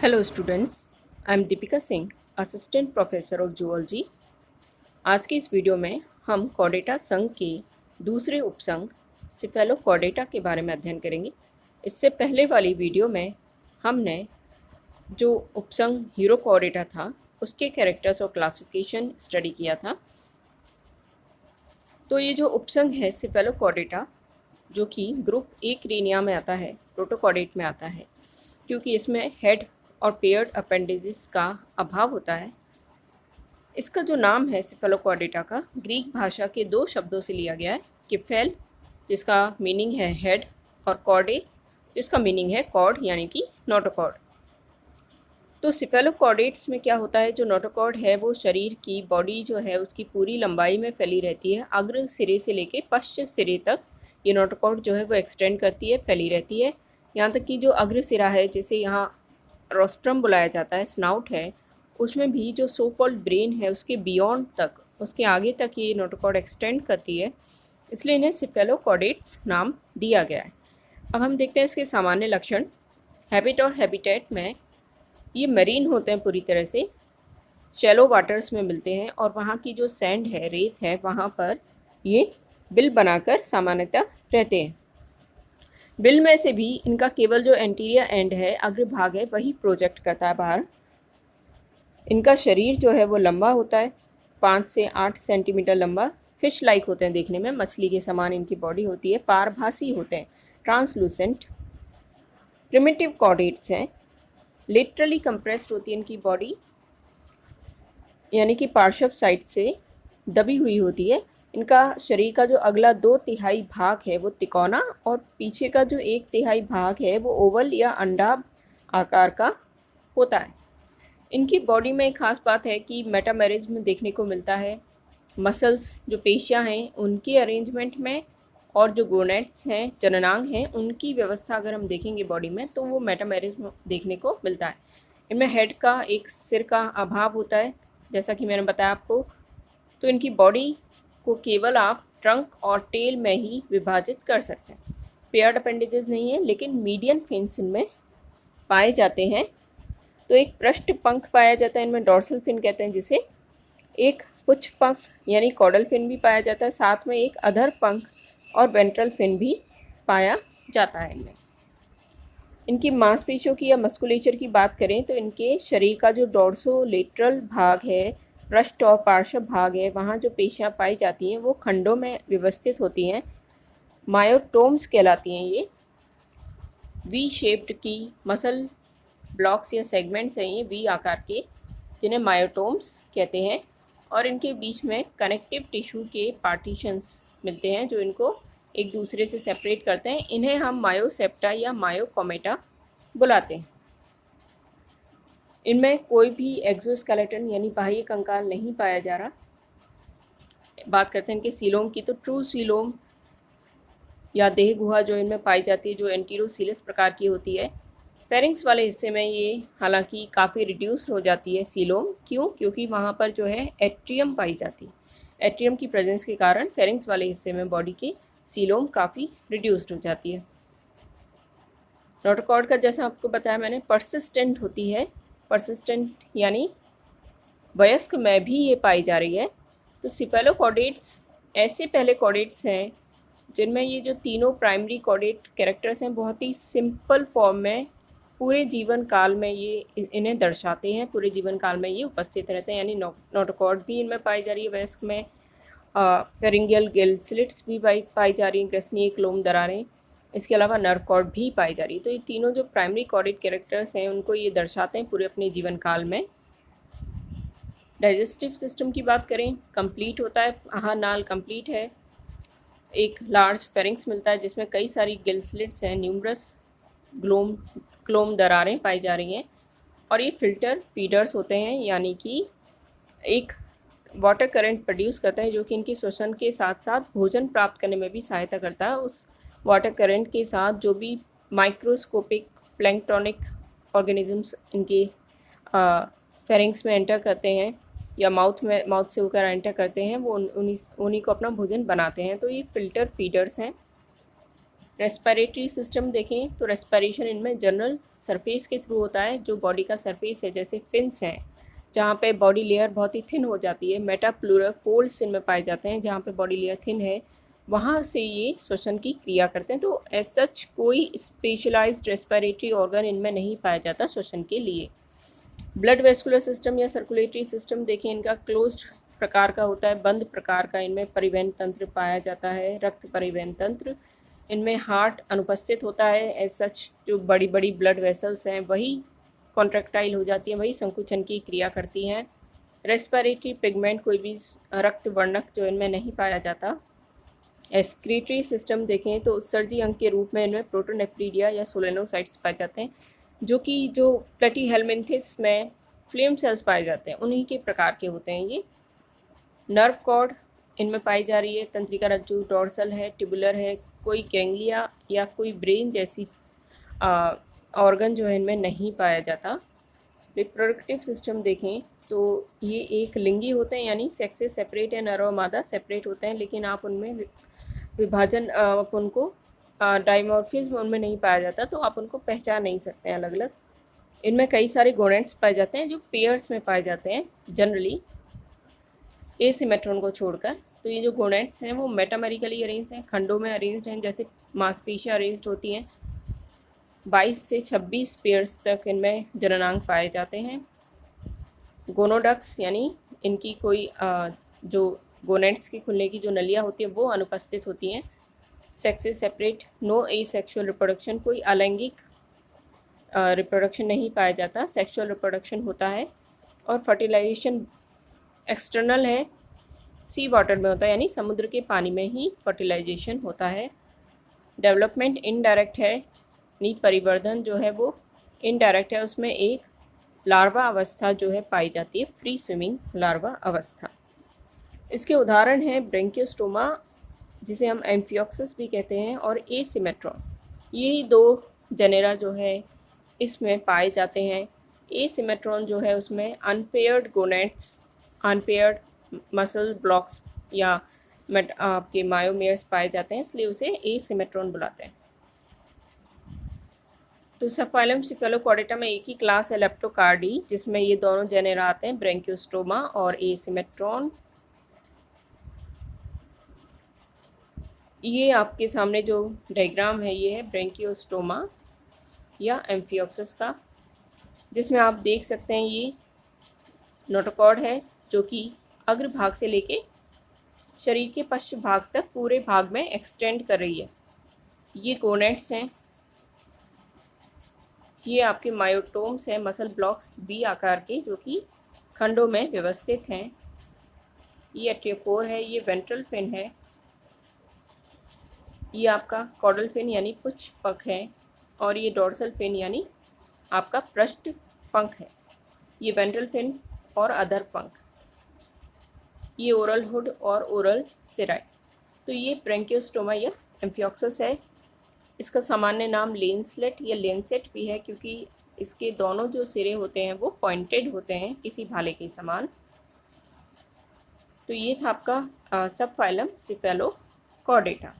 Hello students, I am Deepika Singh, assistant professor of zoology. आज के इस वीडियो में हम कॉर्डेटा संघ के दूसरे उपसंघ सिफेलोकॉर्डेटा के बारे में अध्ययन करेंगे। इससे पहले वाली वीडियो में हमने जो उपसंघ हीरोकॉर्डेटा था उसके कैरेक्टर्स और क्लासिफिकेशन स्टडी किया था। तो ये जो उपसंघ है सिफेलोकॉर्डेटा, जो कि ग्रुप ए क्रेनिया में आता है, प्रोटोकॉर्डेट में आता है, क्योंकि इसमें हेड और पेयर्ड अपेंडिजेस का अभाव होता है। इसका जो नाम है सिफेलोकॉर्डेटा का, ग्रीक भाषा के दो शब्दों से लिया गया है, किफेल जिसका मीनिंग है हेड और कॉर्डे जिसका मीनिंग है कॉर्ड यानी कि नोटोकॉर्ड। तो सिफेलोकॉर्डेट्स में क्या होता है, जो नोटोकॉर्ड है वो शरीर की बॉडी जो है उसकी पूरी लंबाई में फैली रहती है। अग्र सिरे से लेके पश्च सिरे तक ये नोटोकॉर्ड जो है वो एक्सटेंड करती है, फैली रहती है। यहाँ तक कि जो अग्र सिरा है, जिसे यहाँ रोस्ट्रम बुलाया जाता है, स्नाउट है, उसमें भी जो सो कॉल्ड ब्रेन है उसके बियॉन्ड तक, उसके आगे तक ये नोटोकॉर्ड एक्सटेंड करती है, इसलिए इन्हें सिफेलोकॉर्डेट्स नाम दिया गया है। अब हम देखते हैं इसके सामान्य लक्षण। हैबिट और हैबिटेट में ये मरीन होते हैं, पूरी तरह से शैलो वाटर्स में मिलते हैं, और वहाँ की जो सैंड है, रेत है, वहाँ पर ये बिल बनाकर सामान्यतः रहते हैं। बिल में से भी इनका केवल जो एंटीरियर एंड है, अग्रभाग है, वही प्रोजेक्ट करता है बाहर। इनका शरीर जो है वो लंबा होता है, 5 से 8 सेंटीमीटर लंबा। फिश लाइक होते हैं देखने में, मछली के समान इनकी बॉडी होती है। पारभासी होते हैं, ट्रांसलूसेंट। प्रिमिटिव कॉर्डेट्स हैं, लिटरली कंप्रेस्ड होती है इनकी बॉडी, यानी कि पार्श्व साइड से दबी हुई होती है। इनका शरीर का जो अगला 2/3 भाग है वो तिकोना, और पीछे का जो 1/3 भाग है वो ओवल या अंडाभ आकार का होता है। इनकी बॉडी में एक खास बात है कि मेटामेरिज्म देखने को मिलता है। मसल्स, जो पेशियां हैं, उनके अरेंजमेंट में, और जो गोनेट्स हैं, जननांग हैं, उनकी व्यवस्था अगर हम देखेंगे बॉडी में, तो वो मेटामेरिज्म देखने को मिलता है। इनमें हेड का, एक सिर का अभाव होता है, जैसा कि मैंने बताया आपको। तो इनकी बॉडी को केवल आप ट्रंक और टेल में ही विभाजित कर सकते हैं। पेयर्ड अपेंडेजेस नहीं है, लेकिन मीडियन फिन्स इनमें पाए जाते हैं। तो एक पृष्ठ पंख पाया जाता है इनमें, डॉर्सल फिन कहते हैं जिसे। एक पुच्छ पंख यानी कॉडल फिन भी पाया जाता है, साथ में एक अधर पंख और वेंट्रल फिन भी पाया जाता है इनमें। इनकी मांसपेशियों की या मस्कुलेचर की बात करें तो इनके शरीर का जो डॉर्सोलेटरल भाग है, पृष्ठ और पार्श्व भाग है, वहाँ जो पेशियाँ पाई जाती हैं वो खंडों में व्यवस्थित होती हैं, मायोटोम्स कहलाती हैं। ये वी शेप्ड की मसल ब्लॉक्स या सेगमेंट्स हैं ये वी आकार के, जिन्हें मायोटोम्स कहते हैं। और इनके बीच में कनेक्टिव टिश्यू के पार्टीशंस मिलते हैं जो इनको एक दूसरे से सेपरेट करते हैं। इन्हें हम मायोसेप्टा या मायोकोमेटा बुलाते हैं। इनमें कोई भी एक्सोस्केलेटन यानी बाह्य कंकाल नहीं पाया जा रहा। बात करते हैं इनके सीलोम की, तो ट्रू सीलोम या देह गुहा जो इनमें पाई जाती है, जो एंटीरोसीलस प्रकार की होती है। फेरिंग्स वाले हिस्से में ये हालांकि काफ़ी रिड्यूस्ड हो जाती है सीलोम। क्यों? क्योंकि वहाँ पर जो है एट्रियम पाई जाती है। एट्रियम की प्रेजेंस के कारण फेरिंग्स वाले हिस्से में बॉडी की सीलोम काफ़ी रिड्यूस्ड हो जाती है। नोटोकॉर्ड का, जैसा आपको बताया मैंने, परसिस्टेंट होती है। परसिस्टेंट यानी वयस्क में भी ये पाई जा रही है। तो सिफेलोकॉर्डेट्स ऐसे पहले कॉर्डेट्स हैं जिनमें ये जो तीनों प्राइमरी कॉर्डेट कैरेक्टर्स हैं बहुत ही सिंपल फॉर्म में पूरे जीवन काल में ये इन्हें दर्शाते हैं, पूरे जीवन काल में ये उपस्थित रहते हैं। यानी नोटोकॉर्ड भी इनमें पाई जा रही है वयस्क में, फेरिंगियल गिल स्लिट्स भी पाई जा रही हैं, ग्रेसनीय क्लोम दरारें, इसके अलावा नर्व कॉर्ड भी पाई जा रही है। तो ये तीनों जो प्राइमरी कॉर्डेट कैरेक्टर्स हैं उनको ये दर्शाते हैं पूरे अपने जीवन काल में। डाइजेस्टिव सिस्टम की बात करें, कंप्लीट होता है, आहार नाल कंप्लीट है। एक लार्ज फेरिंग्स मिलता है जिसमें कई सारी गिल स्लिट्स हैं, न्यूमरस क्लोम दरारें पाई जा रही हैं। और ये फिल्टर फीडर्स होते हैं, यानी कि एक वाटर करंट प्रोड्यूस करते हैं जो कि इनके श्वसन के साथ साथ भोजन प्राप्त करने में भी सहायता करता है। उस वाटर करंट के साथ जो भी माइक्रोस्कोपिक प्लैंक्टोनिक ऑर्गेनिजम्स इनके फेरिंग्स में एंटर करते हैं या माउथ से होकर एंटर करते हैं, वो उन्हीं को अपना भोजन बनाते हैं। तो ये फिल्टर फीडर्स हैं। रेस्पिरेटरी सिस्टम देखें तो रेस्पिरेशन इनमें जनरल सरफेस के थ्रू होता है, जो बॉडी का सरफेस है, जैसे फिन्स हैं जहाँ पे बॉडी लेयर बहुत ही थिन हो जाती है। मेटाप्लूरल फोल्ड्स इनमें पाए जाते हैं जहाँ पे बॉडी लेयर थिन है, वहाँ से ये श्वसन की क्रिया करते हैं। तो एज सच कोई स्पेशलाइज्ड रेस्पिरेटरी ऑर्गन इनमें नहीं पाया जाता श्वसन के लिए। ब्लड वेस्कुलर सिस्टम या सर्कुलेटरी सिस्टम देखें, इनका क्लोज्ड प्रकार का होता है, बंद प्रकार का। इनमें परिवहन तंत्र पाया जाता है, रक्त परिवहन तंत्र। इनमें हार्ट अनुपस्थित होता है। एज सच जो बड़ी बड़ी ब्लड वेसल्स हैं वही कॉन्ट्रैक्टाइल हो जाती हैं, वही संकुचन की क्रिया करती हैं। रेस्पिरेटरी पिगमेंट कोई भी रक्त वर्णक जो इनमें नहीं पाया जाता। एक्सक्रीटरी सिस्टम देखें तो उत्सर्जी अंग के रूप में इनमें प्रोटोनेफ्रीडिया या सोलेनोसाइट्स पाए जाते हैं, जो प्लेटीहेलमिन्थिस में फ्लेम सेल्स पाए जाते हैं, उन्हीं के प्रकार के होते हैं ये। नर्व कॉर्ड इनमें पाई जा रही है, तंत्रिका रज्जु, डॉर्सल है, ट्यूबुलर है, कोई गैंग्लिया या कोई ब्रेन जैसी ऑर्गन जो है इनमें नहीं पाया जाता। रिप्रोडक्टिव सिस्टम देखें तो ये एक लिंगी होते हैं, यानी सेक्स से सेपरेट है, नर और मादा सेपरेट होते हैं, लेकिन आप उनमें विभाजन आप उनको डाइमॉर्फिज्म उनमें नहीं पाया जाता, तो आप उनको पहचान नहीं सकते हैं अलग अलग। इनमें कई सारे गोनेड्स पाए जाते हैं जो पेयर्स में पाए जाते हैं जनरली, एसिमेट्रॉन को छोड़कर। तो ये जो गोनेड्स हैं वो मेटामेरिकली अरेंज्ड हैं, खंडों में अरेंज्ड हैं, जैसे मांसपेशियाँ अरेंज्ड होती हैं। 22 से 26 पेयर्स तक इनमें जननांग पाए जाते हैं। गोनोडक्स यानी इनकी कोई जो गोनेड्स की खुलने की जो नलियाँ होती हैं वो अनुपस्थित होती हैं। सेक्स से सेपरेट, नो एसेक्सुअल रिप्रोडक्शन, कोई अलैंगिक रिप्रोडक्शन नहीं पाया जाता, सेक्सुअल रिप्रोडक्शन होता है। और फर्टिलाइजेशन एक्सटर्नल है, सी वाटर में होता है, यानी समुद्र के पानी में ही फर्टिलाइजेशन होता है। डेवलपमेंट इनडायरेक्ट है, यानी परिवर्धन जो है वो इनडायरेक्ट है, उसमें एक लार्वा अवस्था जो है पाई जाती है, फ्री स्विमिंग लार्वा अवस्था। इसके उदाहरण हैं ब्रेंकियोस्टोमा, जिसे हम एम्फियोक्सिस भी कहते हैं, और एसिमेट्रॉन। ये दो जेनेरा जो है इसमें पाए जाते हैं। एसिमेट्रॉन जो है उसमें unpaired gonads, unpaired muscle blocks या आपके मायोमेयर्स पाए जाते हैं, इसलिए उसे एसिमेट्रॉन बुलाते हैं। तो सबफाइलम सिफेलोपॉडेटा में एक ही क्लास है लेप्टोकार्डी, जिसमें ये दोनों जेनेरा आते हैं, ब्रेंकियोस्टोमा और एसिमेट्रॉन। ये आपके सामने जो डायग्राम है ये है ब्रेंकियोस्टोमा या एम्फियोक्सिस का, जिसमें आप देख सकते हैं ये नोटोकॉर्ड है जो कि अग्रभाग से लेके शरीर के पश्च भाग तक पूरे भाग में एक्सटेंड कर रही है। ये गोनेड्स हैं, ये आपके मायोटोम्स हैं, मसल ब्लॉक्स बी आकार के जो कि खंडों में व्यवस्थित हैं। ये एट्रियोकोर है, ये वेंट्रल फिन है, ये आपका कॉडल फिन यानी पुच्छ पंख है, और ये डोर्सल फिन यानी आपका पृष्ठ पंख है। ये वेंट्रल फिन और अधर पंख, ये ओरल हुड और ओरल सिराई। तो ये ब्रेंकियोस्टोमा या एम्फियोक्सिस है। इसका सामान्य नाम लेंसलेट या लेंसेट भी है, क्योंकि इसके दोनों जो सिरे होते हैं वो पॉइंटेड होते हैं किसी भाले के समान। तो ये था आपका सबफाइलम सिफेलोकॉर्डेटा।